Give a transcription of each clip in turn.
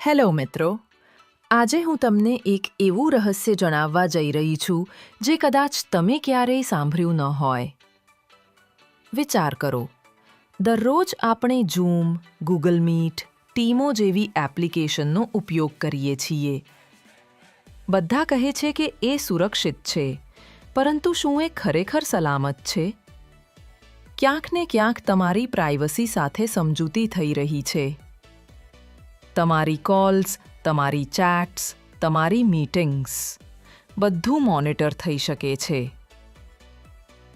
Hello મિત્રો, આજે હું તમને એક એવું રહસ્ય જણાવવા જઈ રહી છું જે કદાચ તમે ક્યારેય સાંભળ્યું ન હોય. વિચાર કરો, દરરોજ આપણે ઝૂમ, ગૂગલ મીટ, ટીમો જેવી એપ્લિકેશનનો ઉપયોગ કરીએ છીએ. બધા કહે છે કે એ સુરક્ષિત છે, પરંતુ શું એ ખરેખર સલામત છે? ક્યાંક ને ક્યાંક તમારી પ્રાઇવસી સાથે સમજૂતી થઈ રહી છે. તમારી કોલ્સ, તમારી ચેટ્સ, તમારી મીટિંગ્સ બધું મોનિટર થઈ શકે છે.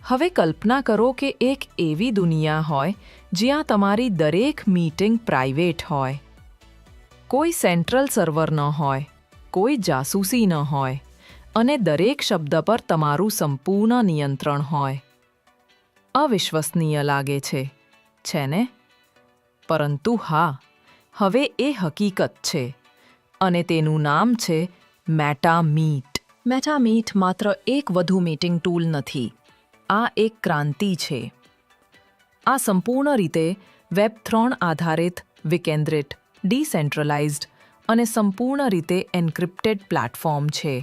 હવે કલ્પના કરો કે એક એવી દુનિયા હોય જ્યાં તમારી દરેક મીટિંગ પ્રાઇવેટ હોય. કોઈ સેન્ટ્રલ સર્વર ન હોય, કોઈ જાસૂસી ન હોય અને દરેક શબ્દ પર તમારું સંપૂર્ણ નિયંત્રણ હોય. અવિશ્વસનીય લાગે છે ને? પરંતુ હા, હવે એ હકીકત છે અને તેનું નામ છે મેટામીટ. મેટામીટ માત્ર એક વધુ મીટિંગ ટૂલ નથી, આ એક ક્રાંતિ છે. આ સંપૂર્ણ રીતે વેબ3 આધારિત, વિકેન્દ્રિત, ડિસેન્ટ્રલાઇઝ્ડ અને સંપૂર્ણ રીતે એન્ક્રિપ્ટેડ પ્લેટફોર્મ છે.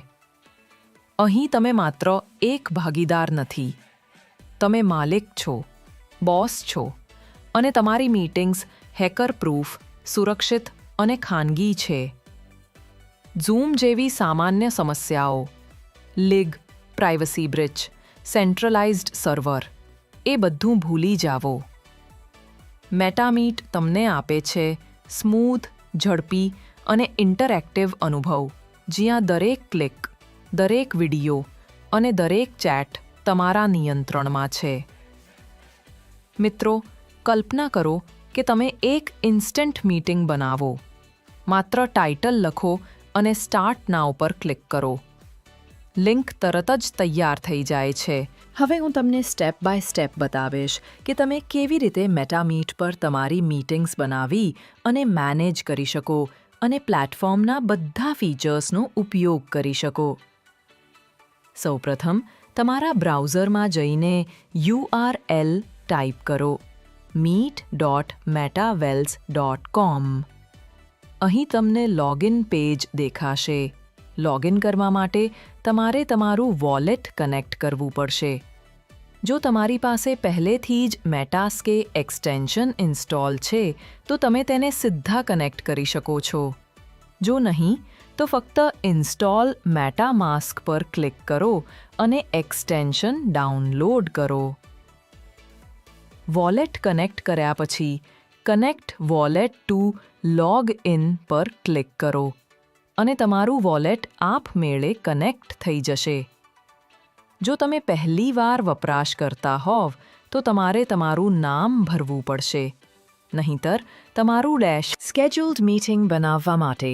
અહીં તમે માત્ર એક ભાગીદાર નથી, તમે માલિક છો, બોસ છો અને તમારી મીટિંગ્સ હેકર પ્રૂફ, સુરક્ષિત અને ખાનગી છે. ઝૂમ જેવી સામાન્ય સમસ્યાઓ, લીગ, પ્રાઇવસી બ્રીચ, સેન્ટ્રલાઇઝ્ડ સર્વર એ બધું ભૂલી જાઓ. મેટામીટ તમને આપે છે સ્મૂથ, ઝડપી અને ઇન્ટરેક્ટિવ અનુભવ, જ્યાં દરેક ક્લિક, દરેક વિડિયો અને દરેક ચેટ તમારા નિયંત્રણમાં છે. મિત્રો, કલ્પના કરો કે તમે એક ઇન્સ્ટન્ટ મીટિંગ બનાવો. માત્ર ટાઇટલ લખો અને સ્ટાર્ટ નાઉ પર ક્લિક કરો. લિંક તરત જ તૈયાર થઈ જાય છે. હવે હું તમને સ્ટેપ બાય સ્ટેપ બતાવીશ કે તમે કેવી રીતે મેટામીટ પર તમારી મીટિંગ્સ બનાવી અને મેનેજ કરી શકો અને પ્લેટફોર્મના બધા ફીચર્સનો ઉપયોગ કરી શકો. સૌપ્રથમ, તમારા બ્રાઉઝરમાં જઈને URL ટાઈપ કરો: meet.metaverse.com. અહીં તમને લોગિન પેજ દેખાશે. લોગિન કરવા માટે તમારે તમારું વોલેટ કનેક્ટ કરવું પડશે. જો તમારી પાસે પહેલેથી જ મેટાસ્કે એક્સટેન્શન ઇન્સ્ટોલ છે, તો તમે તેને સીધા કનેક્ટ કરી શકો છો. જો નહીં, તો ફક્ત ઇન્સ્ટોલ મેટામાસ્ક પર ક્લિક કરો અને એક્સટેન્શન ડાઉનલોડ કરો. વોલેટ કનેક્ટ કર્યા પછી connect wallet to log in પર ક્લિક કરો અને તમારું વોલેટ આપમેળે કનેક્ટ થઈ જશે. જો તમે પહેલીવાર વપરાશ કરતા હોવ, તો તમારે તમારું નામ ભરવું પડશે. નહીંતર તમારું ડેશ સ્કેડ્યુલ્ડ મીટિંગ બનાવવા માટે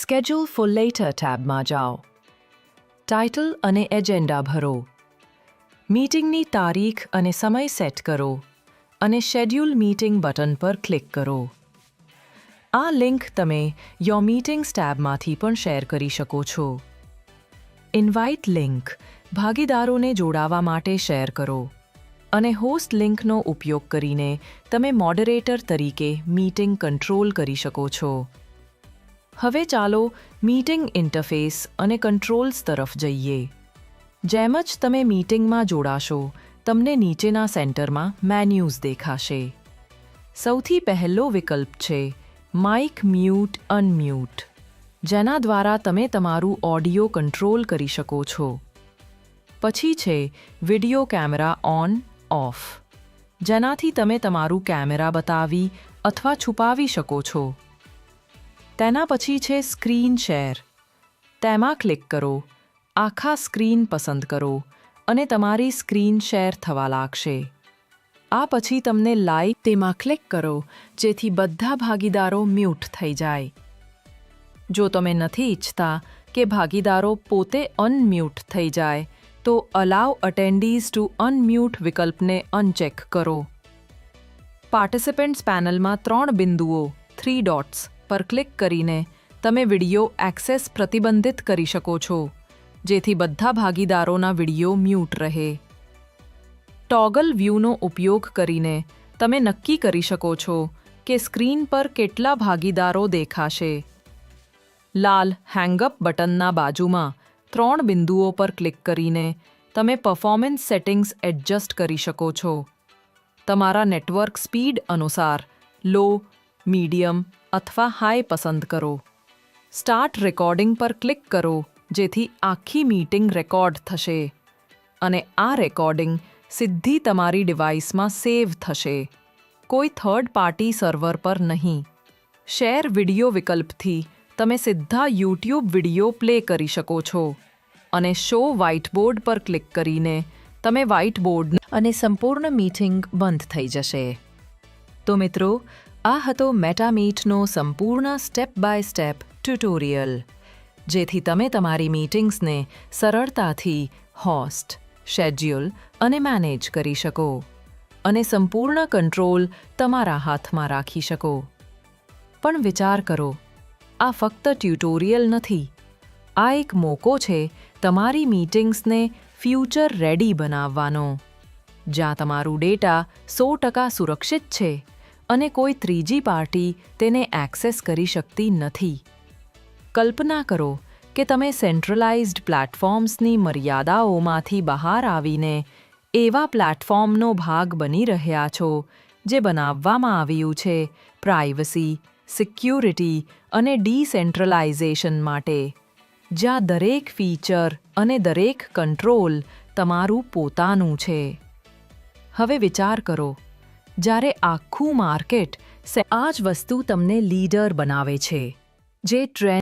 સ્કેડ્યુલ ફોર લેટર ટેબમાં જાઓ. ટાઇટલ અને એજન્ડા ભરો. મીટિંગની તારીખ અને સમય સેટ કરો અને શેડ્યુલ મીટિંગ બટન પર ક્લિક કરો. આ લિંક તમે યોર મીટિંગ્સ ટેબમાંથી પણ શેર કરી શકો છો. ઇન્વાઇટ લિંક ભાગીદારોને જોડાવા માટે શેર કરો અને હોસ્ટ લિંકનો ઉપયોગ કરીને તમે મોડરેટર તરીકે મીટિંગ કંટ્રોલ કરી શકો છો. હવે ચાલો મીટિંગ ઇન્ટરફેસ અને કંટ્રોલ્સ તરફ જઈએ. જેમ જ તમે મીટિંગમાં જોડાશો, તમને નીચેના સેન્ટરમાં મેન્યુઝ દેખાશે. સૌથી પહેલો વિકલ્પ છે માઇક મ્યુટ અનમ્યુટ, જેના દ્વારા તમે તમારું ઓડિયો કંટ્રોલ કરી શકો છો. પછી છે વિડિયો કેમેરા ઓન ઓફ, જેનાથી તમે તમારું કેમેરા બતાવી અથવા છુપાવી શકો છો. તેના પછી છે સ્ક્રીન શેર. તેમાં ક્લિક કરો, આખા સ્ક્રીન પસંદ કરો અને તમારી સ્ક્રીન શેર થવા લાગશે. આ પછી તમને લાઈવ તેમાં ક્લિક કરો, જેથી બધા ભાગીદારો મ્યુટ થઈ જાય. જો તમે નથી ઈચ્છતા કે ભાગીદારો પોતે અનમ્યુટ થઈ જાય, તો અલાઉ અટેન્ડીઝ ટુ અનમ્યુટ વિકલ્પને અનચેક કરો. પાર્ટિસિપન્ટ્સ પેનલમાં 3 બિંદુઓ 3 ડોટ્સ પર ક્લિક કરીને તમે વિડિયો એક્સેસ પ્રતિબંધિત કરી શકો છો, જેથી બધા ભાગીદારોના વિડિયો મ્યુટ રહે. ટોગલ વ્યૂનો ઉપયોગ કરીને તમે નક્કી કરી શકો છો કે સ્ક્રીન પર કેટલા ભાગીદારો દેખાશે. લાલ હેંગઅપ બટનના બાજુમાં 3 બિંદુઓ પર ક્લિક કરીને તમે પરફોર્મન્સ સેટિંગ્સ એડજસ્ટ કરી શકો છો. તમારા નેટવર્ક સ્પીડ અનુસાર લો, મીડિયમ અથવા હાઈ પસંદ કરો. સ્ટાર્ટ રેકોર્ડિંગ પર ક્લિક કરો જેથી આખી મીટિંગ રેકોર્ડ થશે અને આ રેકોર્ડિંગ સીધી તમારી ડિવાઇસમાં સેવ થશે, કોઈ થર્ડ પાર્ટી સર્વર પર નહીં. શેર વિડિયો વિકલ્પથી તમે સીધા યુટ્યુબ વિડિયો પ્લે કરી શકો છો અને શો વ્હાઇટબોર્ડ પર ક્લિક કરીને તમે વ્હાઇટબોર્ડ અને સંપૂર્ણ મીટિંગ બંધ થઈ જશે. તો મિત્રો, આ હતો મેટામીટનો સંપૂર્ણ સ્ટેપ બાય સ્ટેપ ટ્યુટોરિયલ, જેથી તમે તમારી મીટિંગ્સને સરળતાથી હોસ્ટ, શેડ્યુલ અને મેનેજ કરી શકો અને સંપૂર્ણ કંટ્રોલ તમારા હાથમાં રાખી શકો. પણ વિચાર કરો, આ ફક્ત ટ્યુટોરિયલ નથી, આ એક મોકો છે તમારી મીટિંગ્સને ફ્યુચર રેડી બનાવવાનો, જ્યાં તમારું ડેટા 100% સુરક્ષિત છે અને કોઈ ત્રીજી પાર્ટી તેને એક્સેસ કરી શકતી નથી. કલ્પના કરો કે તમે સેન્ટ્રલાઇઝ્ડ પ્લેટફોર્મ્સની મર્યાદાઓમાંથી બહાર આવીને એવા પ્લેટફોર્મનો ભાગ બની રહ્યા છો જે બનાવવામાં આવ્યું છે પ્રાઇવસી, સિક્યુરિટી અને ડિસેન્ટ્રલાઇઝેશન માટે, જ્યાં દરેક ફીચર અને દરેક કંટ્રોલ તમારું પોતાનું છે. હવે વિચાર કરો, જ્યારે આખું માર્કેટ આ જ વસ્તુ તમને લીડર બનાવે છે, જે ટ્રેન્ડ